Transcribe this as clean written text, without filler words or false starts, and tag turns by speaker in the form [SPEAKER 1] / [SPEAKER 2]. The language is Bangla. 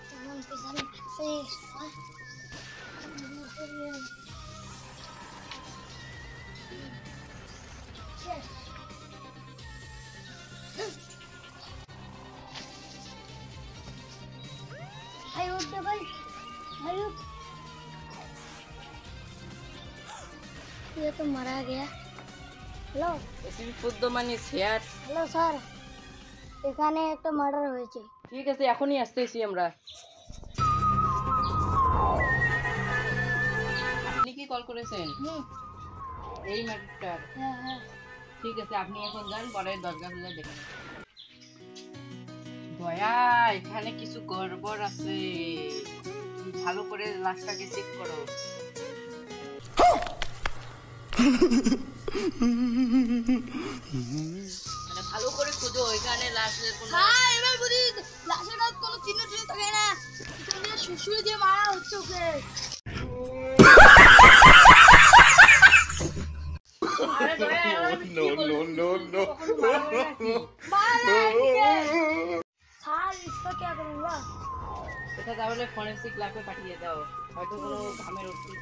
[SPEAKER 1] তেমন পেছনে भाई उठ जा भाई भाई उठ ये तो मरा गया हेलो
[SPEAKER 2] এসবি পুদ্দমানি শেয়ার
[SPEAKER 1] हेलो सर এখানে একটা মার্ডার হয়েছে
[SPEAKER 2] ঠিক আছে এখনই আসতেছি আমরা আপনি কি কল করেছেন এই ম্যাটার
[SPEAKER 1] হ্যাঁ হ্যাঁ
[SPEAKER 2] ঠিক আছে আপনি এখন যান পরে দরজা খুলে দেখুন দয়া এখানে কিছু গড়বড় আছে ভালো করে লাশটাকে চেক করো মানে ভালো করে খুঁজো এখানে লাশের কোনো
[SPEAKER 1] হ্যাঁ এবার বুঝি লাশের গায়ে কোনো চিহ্ন টিহ্ন থাকে না এখানে শুশুয়ে দিয়ে মারা হচ্ছে ওকে
[SPEAKER 2] আরে দয়া
[SPEAKER 3] no no no no
[SPEAKER 1] sir इसका क्या करूंगा
[SPEAKER 2] এটা তাহলে ফরেনসিক ল্যাবে পাঠিয়ে দাও হয়তো কোনো ঘামের ওষুধ